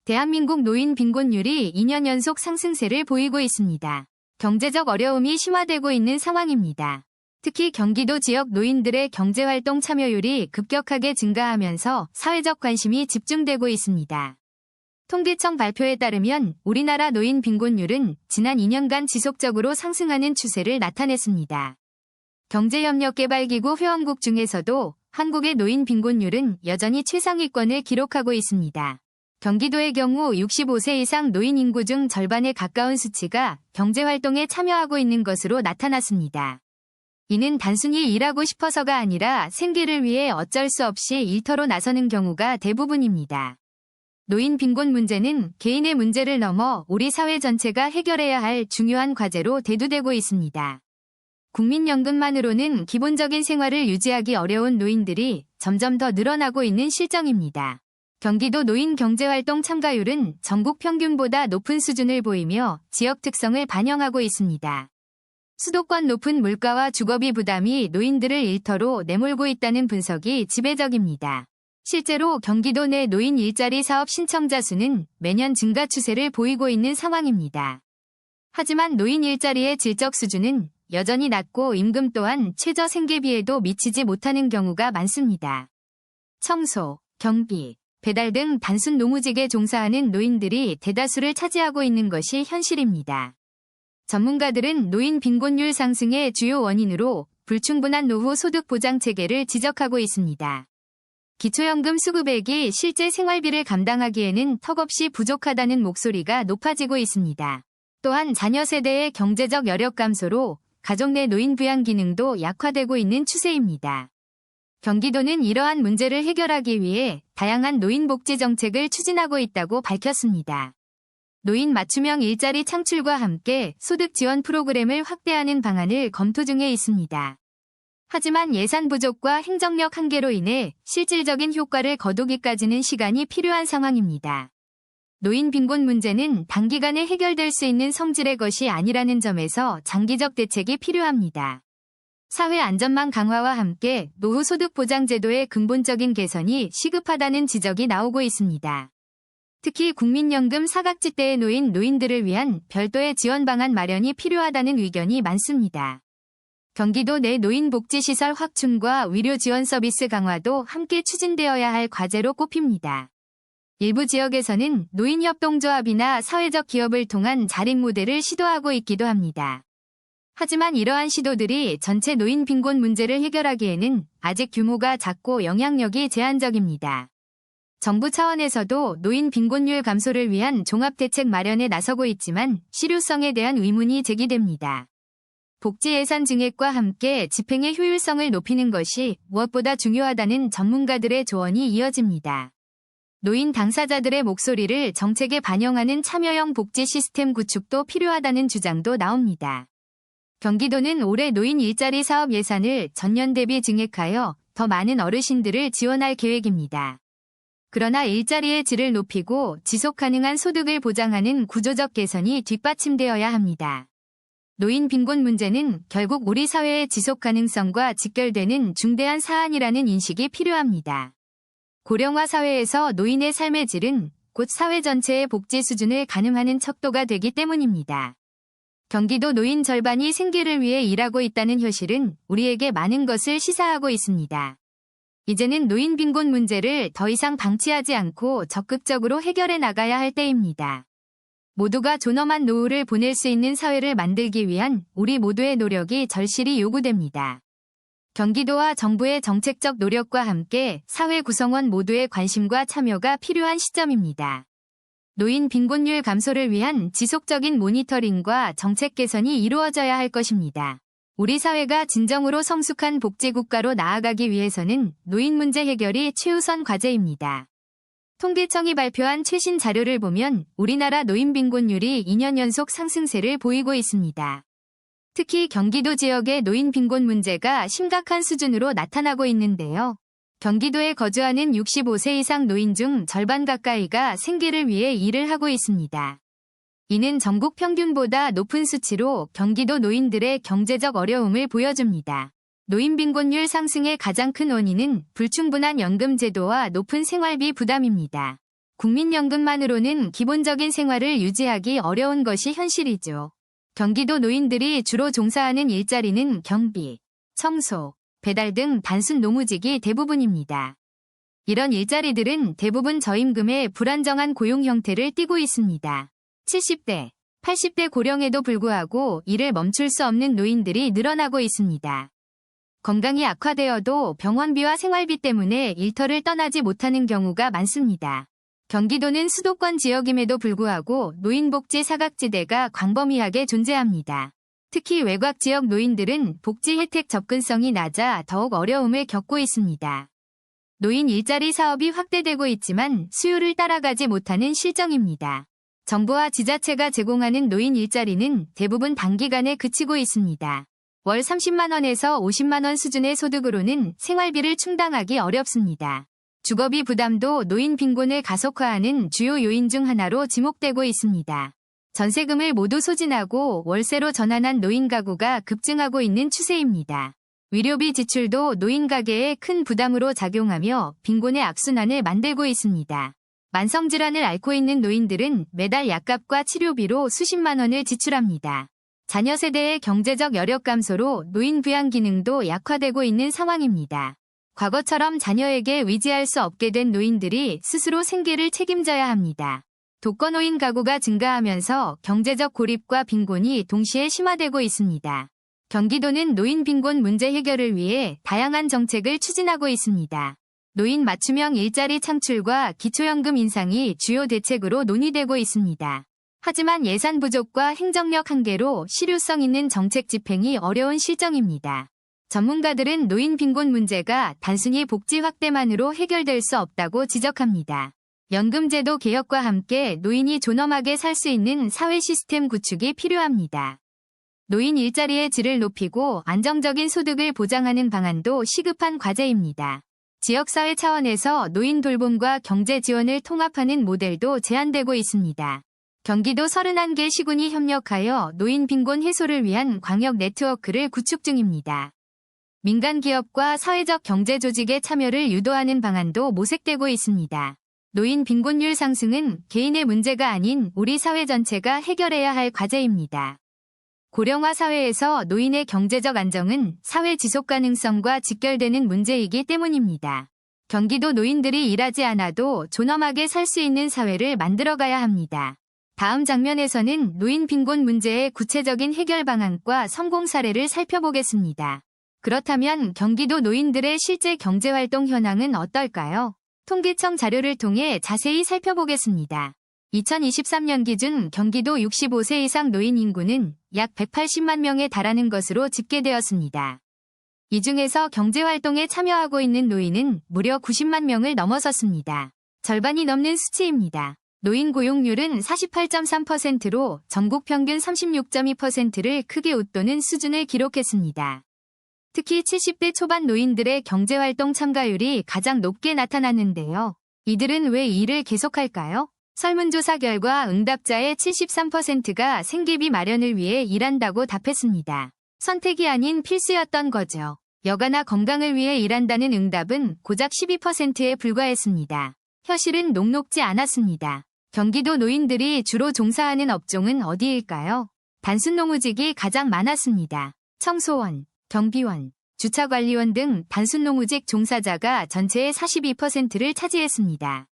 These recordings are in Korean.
대한민국 노인 빈곤율이 2년 연속 상승세를 보이고 있습니다. 경제적 어려움이 심화되고 있는 상황입니다. 특히 경기도 지역 노인들의 경제활동 참여율이 급격하게 증가하면서 사회적 관심이 집중되고 있습니다. 통계청 발표에 따르면 우리나라 노인 빈곤율은 지난 2년간 지속적으로 상승하는 추세를 나타냈습니다. 경제협력개발기구 회원국 중에서도 한국의 노인 빈곤율은 여전히 최상위권을 기록하고 있습니다. 경기도의 경우 65세 이상 노인 인구 중 절반에 가까운 수치가 경제활동에 참여하고 있는 것으로 나타났습니다. 이는 단순히 일하고 싶어서가 아니라 생계를 위해 어쩔 수 없이 일터로 나서는 경우가 대부분입니다. 노인 빈곤 문제는 개인의 문제를 넘어 우리 사회 전체가 해결해야 할 중요한 과제로 대두되고 있습니다. 국민연금만으로는 기본적인 생활을 유지하기 어려운 노인들이 점점 더 늘어나고 있는 실정입니다. 경기도 노인 경제활동 참가율은 전국 평균보다 높은 수준을 보이며 지역 특성을 반영하고 있습니다. 수도권 높은 물가와 주거비 부담이 노인들을 일터로 내몰고 있다는 분석이 지배적입니다. 실제로 경기도 내 노인 일자리 사업 신청자 수는 매년 증가 추세를 보이고 있는 상황입니다. 하지만 노인 일자리의 질적 수준은 여전히 낮고 임금 또한 최저 생계비에도 미치지 못하는 경우가 많습니다. 청소, 경비, 배달 등 단순 노무직에 종사하는 노인들이 대다수를 차지하고 있는 것이 현실입니다. 전문가들은 노인 빈곤율 상승의 주요 원인으로 불충분한 노후 소득 보장 체계를 지적하고 있습니다. 기초연금 수급액이 실제 생활비를 감당하기에는 턱없이 부족하다는 목소리가 높아지고 있습니다. 또한 자녀 세대의 경제적 여력 감소로 가족 내 노인 부양 기능도 약화되고 있는 추세입니다. 경기도는 이러한 문제를 해결하기 위해 다양한 노인 복지 정책을 추진하고 있다고 밝혔습니다. 노인 맞춤형 일자리 창출과 함께 소득 지원 프로그램을 확대하는 방안을 검토 중에 있습니다. 하지만 예산 부족과 행정력 한계로 인해 실질적인 효과를 거두기까지는 시간이 필요한 상황입니다. 노인 빈곤 문제는 단기간에 해결될 수 있는 성질의 것이 아니라는 점에서 장기적 대책이 필요합니다. 사회 안전망 강화와 함께 노후 소득 보장 제도의 근본적인 개선이 시급하다는 지적이 나오고 있습니다. 특히 국민연금 사각지대에 놓인 노인들을 위한 별도의 지원 방안 마련이 필요하다는 의견이 많습니다. 경기도 내 노인 복지시설 확충과 의료 지원 서비스 강화도 함께 추진되어야 할 과제로 꼽힙니다. 일부 지역에서는 노인협동조합이나 사회적 기업을 통한 자립 모델을 시도하고 있기도 합니다. 하지만 이러한 시도들이 전체 노인 빈곤 문제를 해결하기에는 아직 규모가 작고 영향력이 제한적입니다. 정부 차원에서도 노인 빈곤율 감소를 위한 종합대책 마련에 나서고 있지만 실효성에 대한 의문이 제기됩니다. 복지 예산 증액과 함께 집행의 효율성을 높이는 것이 무엇보다 중요하다는 전문가들의 조언이 이어집니다. 노인 당사자들의 목소리를 정책에 반영하는 참여형 복지 시스템 구축도 필요하다는 주장도 나옵니다. 경기도는 올해 노인 일자리 사업 예산을 전년 대비 증액하여 더 많은 어르신들을 지원할 계획입니다. 그러나 일자리의 질을 높이고 지속 가능한 소득을 보장하는 구조적 개선이 뒷받침되어야 합니다. 노인 빈곤 문제는 결국 우리 사회의 지속 가능성과 직결되는 중대한 사안이라는 인식이 필요합니다. 고령화 사회에서 노인의 삶의 질은 곧 사회 전체의 복지 수준을 가늠하는 척도가 되기 때문입니다. 경기도 노인 절반이 생계를 위해 일하고 있다는 현실은 우리에게 많은 것을 시사하고 있습니다. 이제는 노인 빈곤 문제를 더 이상 방치하지 않고 적극적으로 해결해 나가야 할 때입니다. 모두가 존엄한 노후를 보낼 수 있는 사회를 만들기 위한 우리 모두의 노력이 절실히 요구됩니다. 경기도와 정부의 정책적 노력과 함께 사회 구성원 모두의 관심과 참여가 필요한 시점입니다. 노인 빈곤율 감소를 위한 지속적인 모니터링과 정책 개선이 이루어져야 할 것입니다. 우리 사회가 진정으로 성숙한 복지국가로 나아가기 위해서는 노인 문제 해결이 최우선 과제입니다. 통계청이 발표한 최신 자료를 보면 우리나라 노인 빈곤율이 2년 연속 상승세를 보이고 있습니다. 특히 경기도 지역의 노인 빈곤 문제가 심각한 수준으로 나타나고 있는데요. 경기도에 거주하는 65세 이상 노인 중 절반 가까이가 생계를 위해 일을 하고 있습니다. 이는 전국 평균보다 높은 수치로 경기도 노인들의 경제적 어려움을 보여줍니다. 노인 빈곤율 상승의 가장 큰 원인은 불충분한 연금 제도와 높은 생활비 부담입니다. 국민연금만으로는 기본적인 생활을 유지하기 어려운 것이 현실이죠. 경기도 노인들이 주로 종사하는 일자리는 경비, 청소, 배달 등 단순 노무직이 대부분입니다. 이런 일자리들은 대부분 저임금의 불안정한 고용 형태를 띠고 있습니다. 70대, 80대 고령에도 불구하고 일을 멈출 수 없는 노인들이 늘어나고 있습니다. 건강이 악화되어도 병원비와 생활비 때문에 일터를 떠나지 못하는 경우가 많습니다. 경기도는 수도권 지역임에도 불구하고 노인복지 사각지대가 광범위하게 존재합니다. 특히 외곽 지역 노인들은 복지 혜택 접근성이 낮아 더욱 어려움을 겪고 있습니다. 노인 일자리 사업이 확대되고 있지만 수요를 따라가지 못하는 실정입니다. 정부와 지자체가 제공하는 노인 일자리는 대부분 단기간에 그치고 있습니다. 월 30만 원에서 50만 원 수준의 소득으로는 생활비를 충당하기 어렵습니다. 주거비 부담도 노인 빈곤을 가속화하는 주요 요인 중 하나로 지목되고 있습니다. 전세금을 모두 소진하고 월세로 전환한 노인 가구가 급증하고 있는 추세입니다. 위료비 지출도 노인 가계에 큰 부담으로 작용하며 빈곤의 악순환을 만들고 있습니다. 만성질환을 앓고 있는 노인들은 매달 약값과 치료비로 수십만 원을 지출합니다. 자녀 세대의 경제적 여력 감소로 노인 부양 기능도 약화되고 있는 상황입니다. 과거처럼 자녀에게 의지할 수 없게 된 노인들이 스스로 생계를 책임져야 합니다. 독거노인 가구가 증가하면서 경제적 고립과 빈곤이 동시에 심화되고 있습니다. 경기도는 노인 빈곤 문제 해결을 위해 다양한 정책을 추진하고 있습니다. 노인 맞춤형 일자리 창출과 기초연금 인상이 주요 대책으로 논의되고 있습니다. 하지만 예산 부족과 행정력 한계로 실효성 있는 정책 집행이 어려운 실정입니다. 전문가들은 노인 빈곤 문제가 단순히 복지 확대만으로 해결될 수 없다고 지적합니다. 연금제도 개혁과 함께 노인이 존엄하게 살 수 있는 사회 시스템 구축이 필요합니다. 노인 일자리의 질을 높이고 안정적인 소득을 보장하는 방안도 시급한 과제입니다. 지역사회 차원에서 노인 돌봄과 경제 지원을 통합하는 모델도 제안되고 있습니다. 경기도 31개 시군이 협력하여 노인 빈곤 해소를 위한 광역 네트워크를 구축 중입니다. 민간 기업과 사회적 경제 조직의 참여를 유도하는 방안도 모색되고 있습니다. 노인 빈곤율 상승은 개인의 문제가 아닌 우리 사회 전체가 해결해야 할 과제입니다. 고령화 사회에서 노인의 경제적 안정은 사회 지속 가능성과 직결되는 문제이기 때문입니다. 경기도 노인들이 일하지 않아도 존엄하게 살 수 있는 사회를 만들어가야 합니다. 다음 장면에서는 노인 빈곤 문제의 구체적인 해결 방안과 성공 사례를 살펴보겠습니다. 그렇다면 경기도 노인들의 실제 경제활동 현황은 어떨까요? 통계청 자료를 통해 자세히 살펴보겠습니다. 2023년 기준 경기도 65세 이상 노인 인구는 약 180만 명에 달하는 것으로 집계되었습니다. 이 중에서 경제활동에 참여하고 있는 노인은 무려 90만 명을 넘어섰습니다. 절반이 넘는 수치입니다. 노인 고용률은 48.3%로 전국 평균 36.2%를 크게 웃도는 수준을 기록했습니다. 특히 70대 초반 노인들의 경제활동 참가율이 가장 높게 나타났는데요. 이들은 왜 이 일을 계속할까요? 설문조사 결과 응답자의 73%가 생계비 마련을 위해 일한다고 답했습니다. 선택이 아닌 필수였던 거죠. 여가나 건강을 위해 일한다는 응답은 고작 12%에 불과했습니다. 현실은 녹록지 않았습니다. 경기도 노인들이 주로 종사하는 업종은 어디일까요? 단순 노무직이 가장 많았습니다. 청소원, 경비원, 주차관리원 등 단순 노무직 종사자가 전체의 42%를 차지했습니다.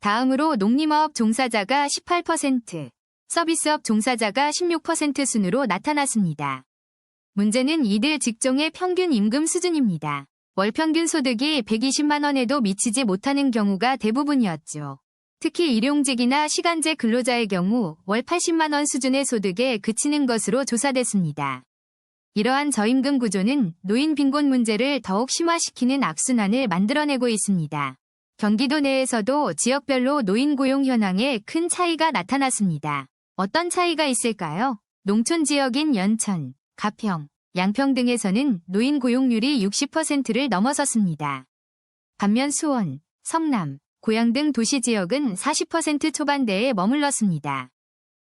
다음으로 농림어업 종사자가 18%, 서비스업 종사자가 16% 순으로 나타났습니다. 문제는 이들 직종의 평균 임금 수준입니다. 월 평균 소득이 120만 원에도 미치지 못하는 경우가 대부분이었죠. 특히 일용직이나 시간제 근로자의 경우 월 80만 원 수준의 소득에 그치는 것으로 조사됐습니다. 이러한 저임금 구조는 노인 빈곤 문제를 더욱 심화시키는 악순환을 만들어내고 있습니다. 경기도 내에서도 지역별로 노인 고용 현황에 큰 차이가 나타났습니다. 어떤 차이가 있을까요? 농촌 지역인 연천, 가평, 양평 등에서는 노인 고용률이 60%를 넘어섰습니다. 반면 수원, 성남, 고양 등 도시 지역은 40% 초반대에 머물렀습니다.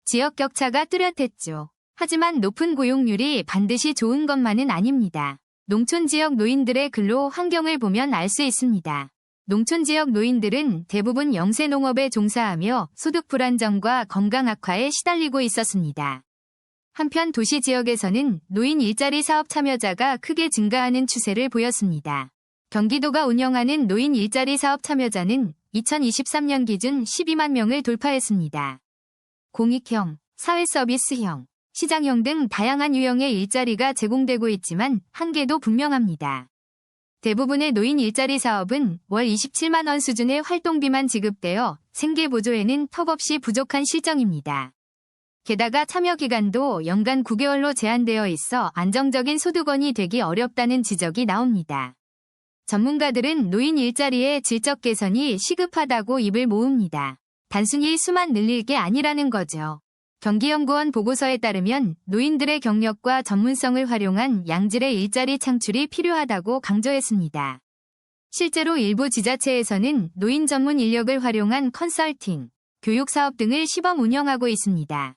지역 격차가 뚜렷했죠. 하지만 높은 고용률이 반드시 좋은 것만은 아닙니다. 농촌 지역 노인들의 근로 환경을 보면 알 수 있습니다. 농촌 지역 노인들은 대부분 영세 농업에 종사하며 소득 불안정과 건강 악화에 시달리고 있었습니다. 한편 도시 지역에서는 노인 일자리 사업 참여자가 크게 증가하는 추세를 보였습니다. 경기도가 운영하는 노인 일자리 사업 참여자는 2023년 기준 12만 명을 돌파했습니다. 공익형, 사회서비스형, 시장형 등 다양한 유형의 일자리가 제공되고 있지만 한계도 분명합니다. 대부분의 노인 일자리 사업은 월 27만 원 수준의 활동비만 지급되어 생계 보조에는 턱없이 부족한 실정입니다. 게다가 참여 기간도 연간 9개월로 제한되어 있어 안정적인 소득원이 되기 어렵다는 지적이 나옵니다. 전문가들은 노인 일자리의 질적 개선이 시급하다고 입을 모읍니다. 단순히 수만 늘릴 게 아니라는 거죠. 경기연구원 보고서에 따르면 노인들의 경력과 전문성을 활용한 양질의 일자리 창출이 필요하다고 강조했습니다. 실제로 일부 지자체에서는 노인 전문 인력을 활용한 컨설팅, 교육 사업 등을 시범 운영하고 있습니다.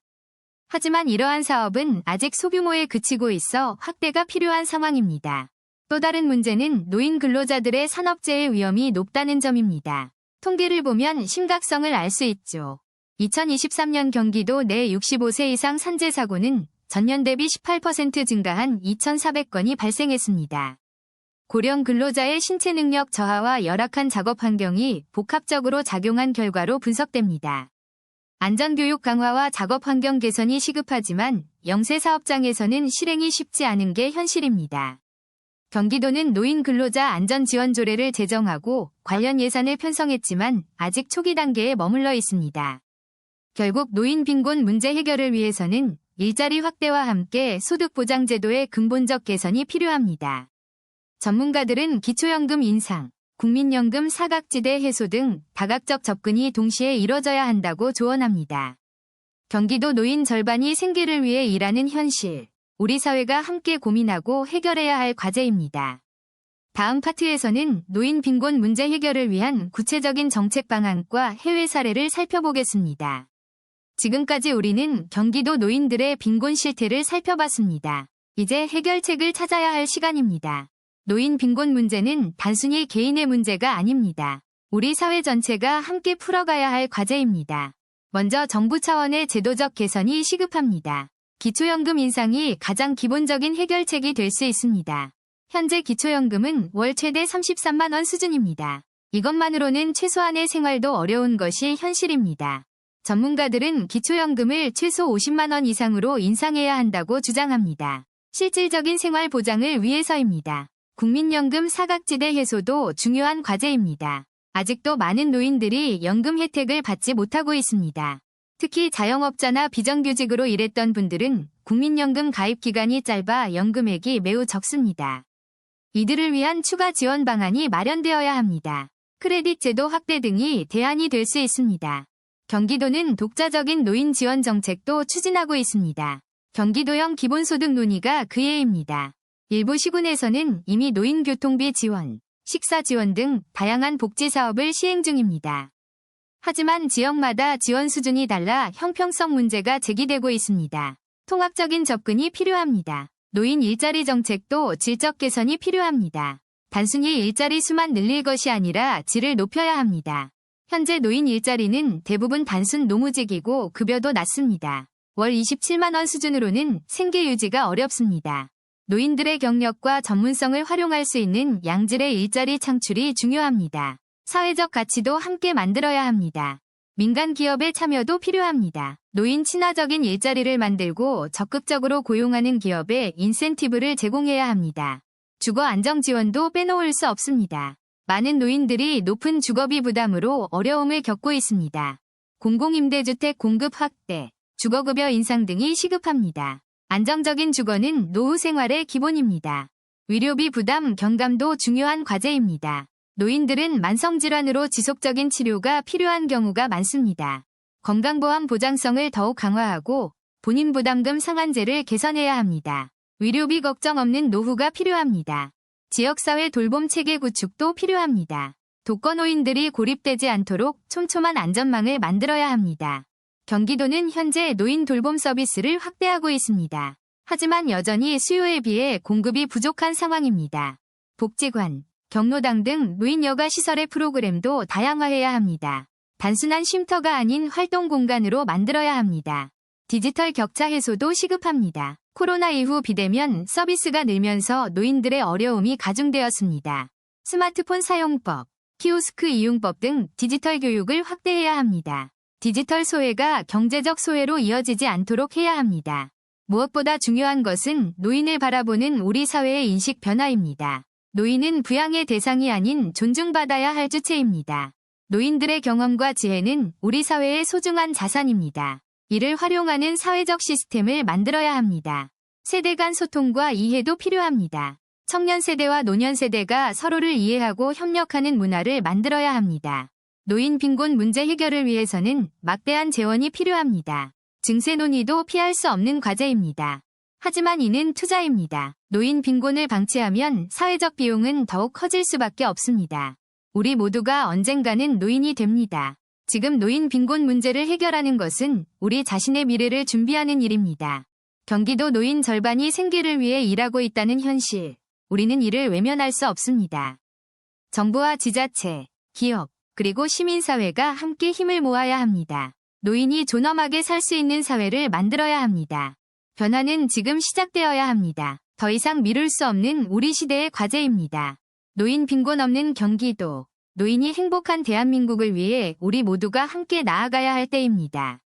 하지만 이러한 사업은 아직 소규모에 그치고 있어 확대가 필요한 상황입니다. 또 다른 문제는 노인 근로자들의 산업재해 위험이 높다는 점입니다. 통계를 보면 심각성을 알 수 있죠. 2023년 경기도 내 65세 이상 산재 사고는 전년 대비 18% 증가한 2,400건이 발생했습니다. 고령 근로자의 신체 능력 저하와 열악한 작업 환경이 복합적으로 작용한 결과로 분석됩니다. 안전교육 강화와 작업 환경 개선이 시급하지만 영세 사업장에서는 실행이 쉽지 않은 게 현실입니다. 경기도는 노인 근로자 안전지원조례를 제정하고 관련 예산을 편성했지만 아직 초기 단계에 머물러 있습니다. 결국 노인 빈곤 문제 해결을 위해서는 일자리 확대와 함께 소득보장제도의 근본적 개선이 필요합니다. 전문가들은 기초연금 인상, 국민연금 사각지대 해소 등 다각적 접근이 동시에 이뤄져야 한다고 조언합니다. 경기도 노인 절반이 생계를 위해 일하는 현실, 우리 사회가 함께 고민하고 해결해야 할 과제입니다. 다음 파트에서는 노인 빈곤 문제 해결을 위한 구체적인 정책 방안과 해외 사례를 살펴보겠습니다. 지금까지 우리는 경기도 노인들의 빈곤 실태를 살펴봤습니다. 이제 해결책을 찾아야 할 시간입니다. 노인 빈곤 문제는 단순히 개인의 문제가 아닙니다. 우리 사회 전체가 함께 풀어가야 할 과제입니다. 먼저 정부 차원의 제도적 개선이 시급합니다. 기초연금 인상이 가장 기본적인 해결책이 될 수 있습니다. 현재 기초연금은 월 최대 33만 원 수준입니다. 이것만으로는 최소한의 생활도 어려운 것이 현실입니다. 전문가들은 기초연금을 최소 50만 원 이상으로 인상해야 한다고 주장합니다. 실질적인 생활 보장을 위해서입니다. 국민연금 사각지대 해소도 중요한 과제입니다. 아직도 많은 노인들이 연금 혜택을 받지 못하고 있습니다. 특히 자영업자나 비정규직으로 일했던 분들은 국민연금 가입 기간이 짧아 연금액이 매우 적습니다. 이들을 위한 추가 지원 방안이 마련되어야 합니다. 크레딧 제도 확대 등이 대안이 될 수 있습니다. 경기도는 독자적인 노인 지원 정책도 추진하고 있습니다. 경기도형 기본소득 논의가 그 예입니다. 일부 시군에서는 이미 노인 교통비 지원, 식사 지원 등 다양한 복지 사업을 시행 중입니다. 하지만 지역마다 지원 수준이 달라 형평성 문제가 제기되고 있습니다. 통합적인 접근이 필요합니다. 노인 일자리 정책도 질적 개선이 필요합니다. 단순히 일자리 수만 늘릴 것이 아니라 질을 높여야 합니다. 현재 노인 일자리는 대부분 단순 노무직이고 급여도 낮습니다. 월 27만 원 수준으로는 생계 유지가 어렵습니다. 노인들의 경력과 전문성을 활용할 수 있는 양질의 일자리 창출이 중요합니다. 사회적 가치도 함께 만들어야 합니다. 민간 기업의 참여도 필요합니다. 노인 친화적인 일자리를 만들고 적극적으로 고용하는 기업에 인센티브를 제공해야 합니다. 주거 안정 지원도 빼놓을 수 없습니다. 많은 노인들이 높은 주거비 부담으로 어려움을 겪고 있습니다. 공공임대주택 공급 확대, 주거급여 인상 등이 시급합니다. 안정적인 주거는 노후 생활의 기본입니다. 의료비 부담 경감도 중요한 과제입니다. 노인들은 만성질환으로 지속적인 치료가 필요한 경우가 많습니다. 건강보험 보장성을 더욱 강화하고 본인 부담금 상한제를 개선해야 합니다. 의료비 걱정 없는 노후가 필요합니다. 지역사회 돌봄 체계 구축도 필요합니다. 독거노인들이 고립되지 않도록 촘촘한 안전망을 만들어야 합니다. 경기도는 현재 노인 돌봄 서비스를 확대하고 있습니다. 하지만 여전히 수요에 비해 공급이 부족한 상황입니다. 복지관, 경로당 등 노인 여가 시설의 프로그램도 다양화해야 합니다. 단순한 쉼터가 아닌 활동 공간으로 만들어야 합니다. 디지털 격차 해소도 시급합니다. 코로나 이후 비대면 서비스가 늘면서 노인들의 어려움이 가중되었습니다. 스마트폰 사용법, 키오스크 이용법 등 디지털 교육을 확대해야 합니다. 디지털 소외가 경제적 소외로 이어지지 않도록 해야 합니다. 무엇보다 중요한 것은 노인을 바라보는 우리 사회의 인식 변화입니다. 노인은 부양의 대상이 아닌 존중받아야 할 주체입니다. 노인들의 경험과 지혜는 우리 사회의 소중한 자산입니다. 이를 활용하는 사회적 시스템을 만들어야 합니다. 세대 간 소통과 이해도 필요합니다. 청년 세대와 노년 세대가 서로를 이해하고 협력하는 문화를 만들어야 합니다. 노인 빈곤 문제 해결을 위해서는 막대한 재원이 필요합니다. 증세 논의도 피할 수 없는 과제입니다. 하지만 이는 투자입니다. 노인 빈곤을 방치하면 사회적 비용은 더욱 커질 수밖에 없습니다. 우리 모두가 언젠가는 노인이 됩니다. 지금 노인 빈곤 문제를 해결하는 것은 우리 자신의 미래를 준비하는 일입니다. 경기도 노인 절반이 생계를 위해 일하고 있다는 현실. 우리는 이를 외면할 수 없습니다. 정부와 지자체, 기업, 그리고 시민사회가 함께 힘을 모아야 합니다. 노인이 존엄하게 살 수 있는 사회를 만들어야 합니다. 변화는 지금 시작되어야 합니다. 더 이상 미룰 수 없는 우리 시대의 과제입니다. 노인 빈곤 없는 경기도, 노인이 행복한 대한민국을 위해 우리 모두가 함께 나아가야 할 때입니다.